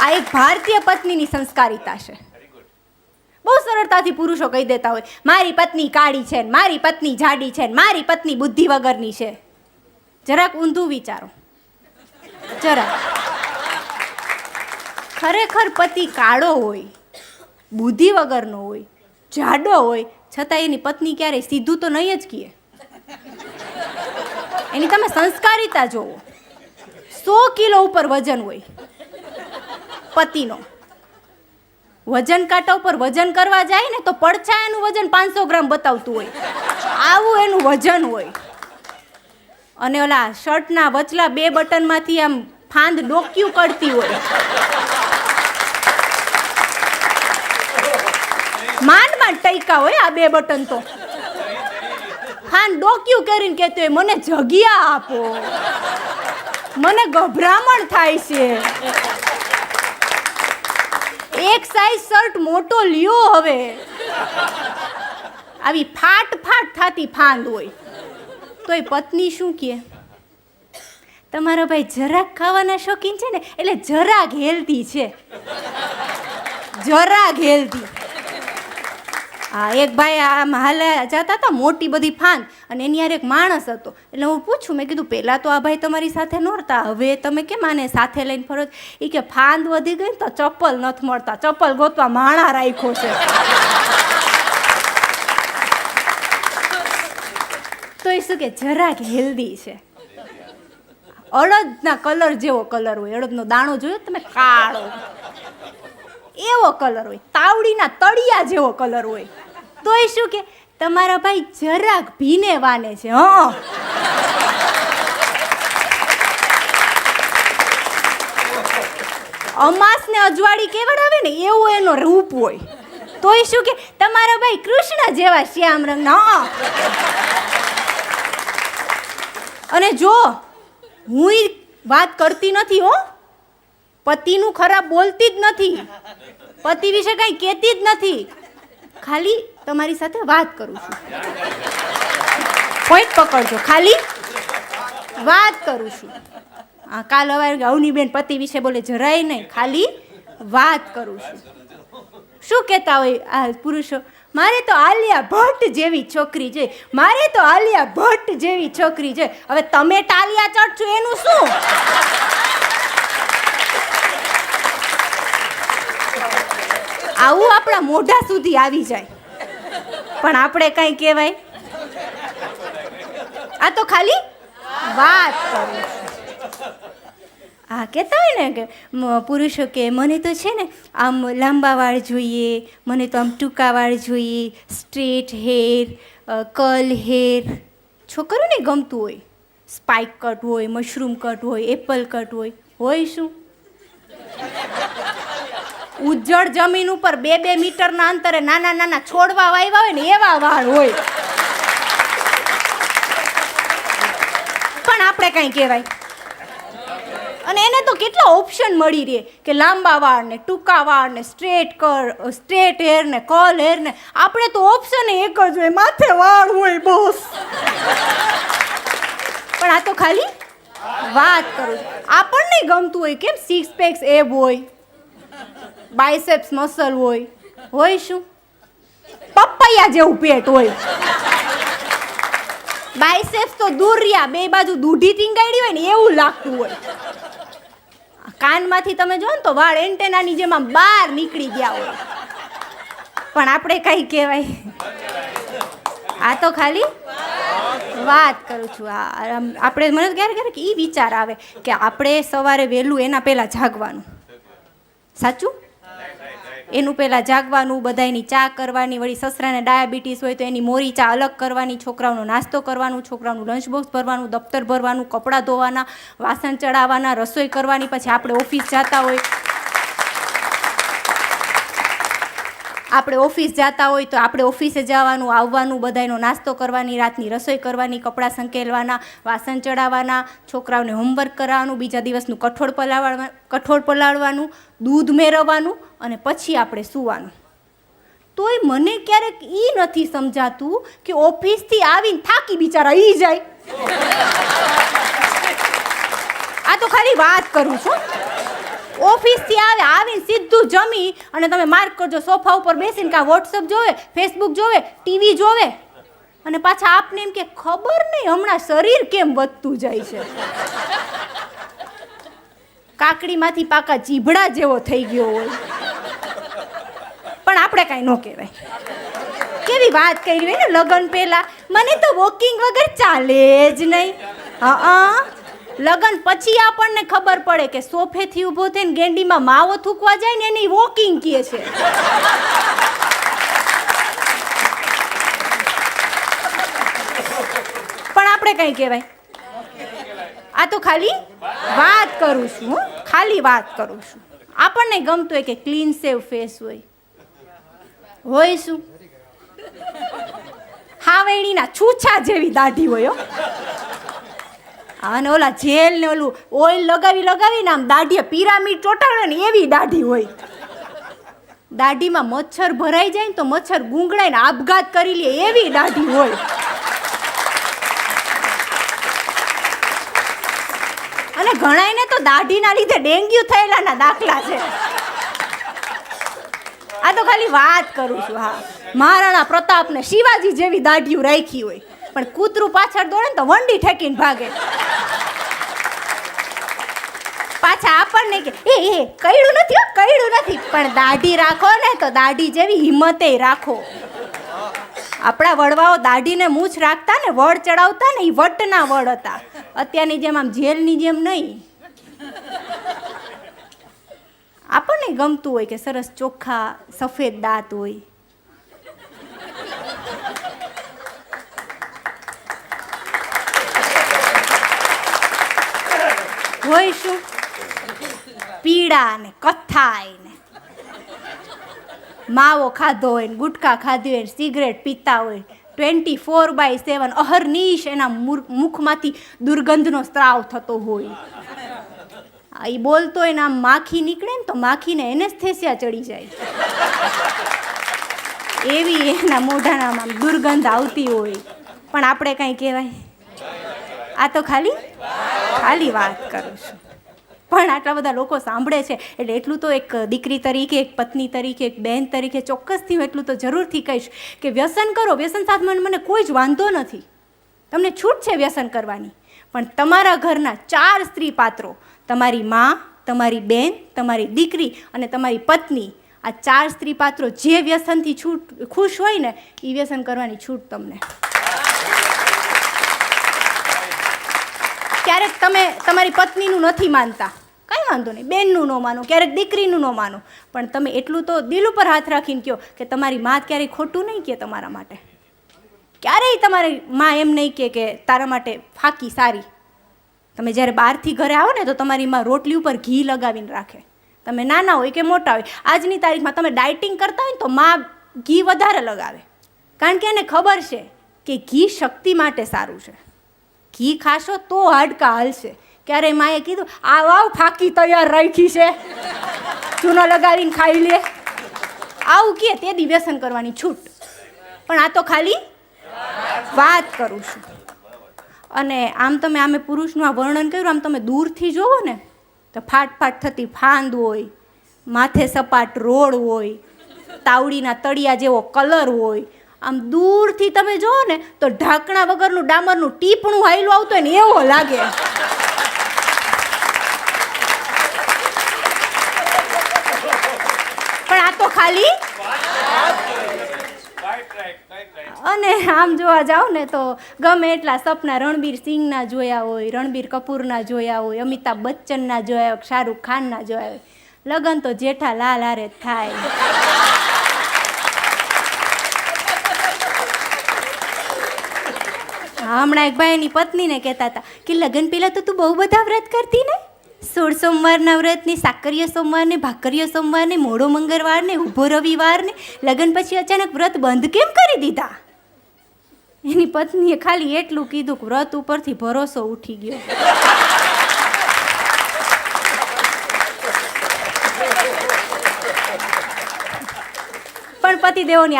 આ એક ભારતીય પત્નીની સંસ્કારિતા છે. બહુ સરળતાથી પુરુષો કહી દેતા હોય, મારી પત્ની કાળી છે, મારી પત્ની જાડી છે, મારી પત્ની બુદ્ધિ વગરની છે. જરાક ઊંધું વિચારો, જરાક. ખરેખર પતિ કાળો હોય, બુદ્ધિ વગરનો હોય, જાડો હોય, છતાં એની પત્ની ક્યારેય સીધું તો નહીં જ કહે. એની તમે સંસ્કારિતા જોવો. 100 કિલો ઉપર વજન હોય પતિનો. વજન કાંટા ઉપર વજન કરવા જાય ને તો પડછાયાનું વજન 500 ગ્રામ બતાવતું હોય. આવું એનું વજન હોય. અને ઓલા શર્ટના વચલા 2 બટનમાંથી આમ ફાંદ ડોક્યું કરતી હોય. માંડ માંડ ટૈકા હોય આ 2 બટન તો. ફાંદ ડોક્યું કરીને કહેતો હોય, મને જગ્યા આપો, મને ગભરામણ થાય છે, એક સાઈઝ શર્ટ મોટો લ્યો હવે. આવી ફાટ ફાટ થાતી ફાંદ હોય. તોય પત્ની શું કહે, તમારો ભાઈ જરાક ખાવાના શોખીન છે ને, એટલે જરાક હેલ્ધી છે, જરાક હેલ્ધી. હા, એક ભાઈ આમ હાલે જતા હતા, મોટી બધી ફાંદ, અને એની યાર એક માણસ હતો. એટલે હું પૂછું, મેં કીધું પહેલાં તો આ ભાઈ તમારી સાથે નહોતા, હવે તમે કેમ આને સાથે લઈને ફરો? એ કે ફાંદ વધી ગઈ ને તો ચપ્પલ નથી મળતા, ચપ્પલ ગોતવા માણા રાખ્યો છે. તો એ શું કે જરાક હેલ્ધી છે. અડદના કલર જેવો કલર હોય, અડદનો દાણો જોયો તમે, કાળો એવો કલર હોય, તાવડીના તળિયા જેવો કલર હોય. તો એ શું કે તમારા ભાઈ જરાક ભીને વાને છે. હા, અમાસ ને અજવાળી કેવડાવે ને એવું એનો રૂપ હોય. તો એ શું કે તમારા ભાઈ કૃષ્ણ જેવા શ્યામ રંગના. અને જો હું વાત કરતી નથી હો, પતિનું ખરાબ બોલતી જ નથી, પતિ વિશે કંઈ કહેતી જ નથી, ખાલી તમારી સાથે વાત કરું છું. પોઈન્ટ પકડજો, ખાલી વાત કરું છું. હા, કાલ હવે અવનીબેન પતિ વિશે બોલે જરાય નહીં, ખાલી વાત કરું છું. શું કહેતા હોય આ પુરુષો, મારે તો આલિયા ભટ્ટ જેવી છોકરી છે, મારે તો આલિયા ભટ્ટ જેવી છોકરી છે. હવે તમે ટાલિયા ચડશો એનું શું? આવું આપણા મોઢા સુધી આવી જાય, પણ આપણે કઈ કહેવાય? આ તો ખાલી વાત કરું છું. હા, કહેતા હોય ને કે પુરુષો કે મને તો છે ને આમ લાંબા વાળ જોઈએ, મને તો આમ ટૂંકા વાળ જોઈએ, સ્ટ્રેટ હેર, કર્લ હેર. છોકરીઓને ગમતું હોય, સ્પાઇક કટ હોય, મશરૂમ કટ હોય, એપલ કટ હોય. હોય શું? ઉજ્જડ જમીન ઉપર 2-2 મીટરના અંતરે નાના નાના છોડવા વાવ્યા હોય ને એવા વાળ હોય. પણ આપણે કઈ કહેવાય? અને એને તો કેટલા ઓપ્શન મળી રહે કે લાંબા વાળ ને ટૂંકા વાળ ને સ્ટ્રેટ હેર ને કર્લ હેર ને. આપણે તો ઓપ્શન એક જ હોય, માથે વાળ હોય બસ. પણ આ તો ખાલી વાત કરું છું. આપણને ગમતું હોય કેમ 6 પેક્સ એબ હોય, બાયસેપ્સ મસલ હોય. હોય શું? પપૈયા જેવું પેટ હોય. બાયસેપ્સ તો દૂર રહ્યા, 2 બાજુ દૂધી ટીંગાડી હોય ને એવું લાગતું હોય. કાનમાંથી તમે જો ને તો વાળ એન્ટેનાની જેમ આમ બહાર નીકળી ગયા હોય. પણ આપણે કઈ કહેવાય? આ તો ખાલી વાત કરું છું. આપણે મને ક્યારેક ક્યારેક એ વિચાર આવે કે આપણે સવારે વહેલું એના પહેલાં જાગવાનું. સાચું? એનું પહેલાં જાગવાનું, બધાયની ચા કરવાની, વળી સસરાને ડાયાબિટીસ હોય તો એની મોરી ચા અલગ કરવાની, છોકરાઓનો નાસ્તો કરવાનું, છોકરાઓનું લંચ બોક્સ ભરવાનું, દફતર ભરવાનું, કપડાં ધોવાના, વાસણ ચડાવવાના, રસોઈ કરવાની. પછી આપણે ઓફિસ જતા હોય, આપણે ઓફિસ જતા હોય તો આપણે ઓફિસે જવાનું, આવવાનું, બધાયનો નાસ્તો કરવાની, રાતની રસોઈ કરવાની, કપડાં સંકેલવાના, વાસણ ચડાવવાના, છોકરાઓને હોમવર્ક કરાવવાનું, બીજા દિવસનું કઠોળ પલાળવાનું, દૂધ મેળવવાનું અને પછી આપણે સૂવાનું. તોય મને ક્યારેક એ નથી સમજાતું કે ઓફિસથી આવીને થાકી બિચારા ઈ જાય. આ તો ખાલી વાત કરું છું. ઓફિસથી આવીને સીધું જમી અને તમે માર્ક કરજો સોફા ઉપર બેસીને કાં વોટ્સઅપ જોવે, ફેસબુક જોવે, ટીવી જોવે અને પાછા આપને એમ કે ખબર નહીં હમણાં શરીર કેમ વધતું જાય છે. કાકડીમાંથી પાકા ચીભડા જેવો થઈ ગયો હોય પણ આપણે કાંઈ ન કહેવાય. કેવી વાત કરી હોય ને લગ્ન પહેલા, મને તો વોકિંગ વગર ચાલે જ નહીં. લગ્ન પછી આપણને ખબર પડે કે સોફેથી ઊભો થઈને ગેંડીમાં માવો થૂકવા જાય ને એની વોકિંગ કહે છે. પણ આપણે કઈ કહેવાય. આ તો ખાલી વાત કરું છું, ખાલી વાત કરું છું. આપણને ગમતું હોય કે ક્લીન સેવ ફેસ હોય શું? હાવેણીના છૂછા જેવી દાઢી હોય. અને ઓલા જેલ ને ઓલું ઓઇલ લગાવીને આમ દાઢીએ પિરામિડ ચોટાડે ને એવી દાઢી હોય. દાઢીમાં મચ્છર ભરાઈ જાય ને તો મચ્છર ગુંગળાઈને આપઘાત કરી લે એવી દાઢી હોય. અને ઘણાયને તો દાઢીના લીધે ડેન્ગ્યુ થયેલાના દાખલા છે. આ તો ખાલી વાત કરું છું. હા, મહારાણા પ્રતાપને શિવાજી જેવી દાઢીઓ રાખી હોય પણ કૂતરું પાછળ દોડે ને તો વંડી ઠેકીને ભાગે. પાછા આપણને કે એ કઈડું નથી પણ દાઢી રાખો ને તો દાઢી જેવી હિંમતે રાખો. આપણા વડવાઓ દાઢીને મૂછ રાખતા ને વડ ચડાવતા ને એ વટના વડ હતા. અત્યારની જેમ આમ જેલની જેમ નહીં. આપણને ગમતું હોય કે સરસ ચોખ્ખા સફેદ દાંત હોય. હોય શું? પીળા ને કથ્થાઈ ને માવો ખાધો હોય ને ગુટખા ખાધી હોય ને સિગરેટ પીતા હોય 24/7 અહર્નિશ એના મુખમાંથી દુર્ગંધનો સ્ત્રાવ થતો હોય. એ બોલતો હોય ને આમ માખી નીકળે ને તો માખીને એનેસ્થેસિયા ચડી જાય એવી એના મોઢાનામાં દુર્ગંધ આવતી હોય. પણ આપણે કાંઈ કહેવાય. આ તો ખાલી વાત કરું છું. પણ આટલા બધા લોકો સાંભળે છે એટલે એટલું તો એક દીકરી તરીકે, એક પત્ની તરીકે, એક બહેન તરીકે ચોક્કસથી હું એટલું તો જરૂરથી કહીશ કે વ્યસન કરો. વ્યસન સાથે મને કોઈ જ વાંધો નથી. તમને છૂટ છે વ્યસન કરવાની. પણ તમારા ઘરના 4 સ્ત્રી પાત્રો, તમારી માં, તમારી બેન, તમારી દીકરી અને તમારી પત્ની, આ 4 સ્ત્રી પાત્રો જે વ્યસનથી ખુશ હોય ને એ વ્યસન કરવાની છૂટ તમને. ક્યારેક તમે તમારી પત્નીનું નથી માનતા, કાંઈ વાંધો નહીં, બેનનું ન માનો, ક્યારેક દીકરીનું ન માનો, પણ તમે એટલું તો દિલ ઉપર હાથ રાખીને કહો કે તમારી માં ક્યારેય ખોટું નહીં કહે તમારા માટે. ક્યારેય તમારી માં એમ નહીં કહે કે તારા માટે ફાકી સારી. તમે જ્યારે બહારથી ઘરે આવો ને તો તમારી માં રોટલી ઉપર ઘી લગાવીને રાખે. તમે નાના હોય કે મોટા હોય, આજની તારીખમાં તમે ડાયટિંગ કરતા હોય ને તો માં ઘી વધારે લગાવે. કારણ કે એને ખબર છે કે ઘી શક્તિ માટે સારું છે. ઘી ખાશો તો હાડકા હાલશે. ક્યારેય માએ કીધું આવ ફાકી તૈયાર રાખી છે, ચૂનો લગાવીને ખાઈ લે, આવું કે તે દી વ્યસન કરવાની છૂટ. પણ આ તો ખાલી વાત કરું છું. અને આમ તમે આમે પુરુષનું આ વર્ણન કર્યું, આમ તમે દૂરથી જોવો ને તો ફાટ થતી ફાંદ હોય, માથે સપાટ રોડ હોય, તાવડીના તળિયા જેવો કલર હોય. આમ દૂરથી તમે જોવો ને તો ઢાંકણા વગરનું ડામરનું ટીપણું હાયલું આવતું હોય ને એવો લાગે. પણ આ તો ખાલી. અને આમ જોવા જાવ ને તો ગમે એટલા સપના રણબીર સિંહના જોયા હોય, રણબીર કપૂરના જોયા હોય, અમિતાભ બચ્ચનના જોયા હોય, શાહરૂખ ખાનના જોયા હોય, લગન તો જેઠાલાલ હારે થાય. હમણાં એક ભાઈની પત્નીને કહેતા હતા કે લગ્ન પહેલાં તો તું બહુ બધા વ્રત કરતી ને, 16 સોમવારના વ્રતને, સાકરીય સોમવારને, ભાકરીય સોમવારને, મોડો મંગળવારને, ઊભો રવિવારને, લગ્ન પછી અચાનક વ્રત બંધ કેમ કરી દીધા? એની પત્નીએ ખાલી એટલું કીધું કે વ્રત ઉપરથી ભરોસો ઉઠી ગયો. પણ પતિદેવોની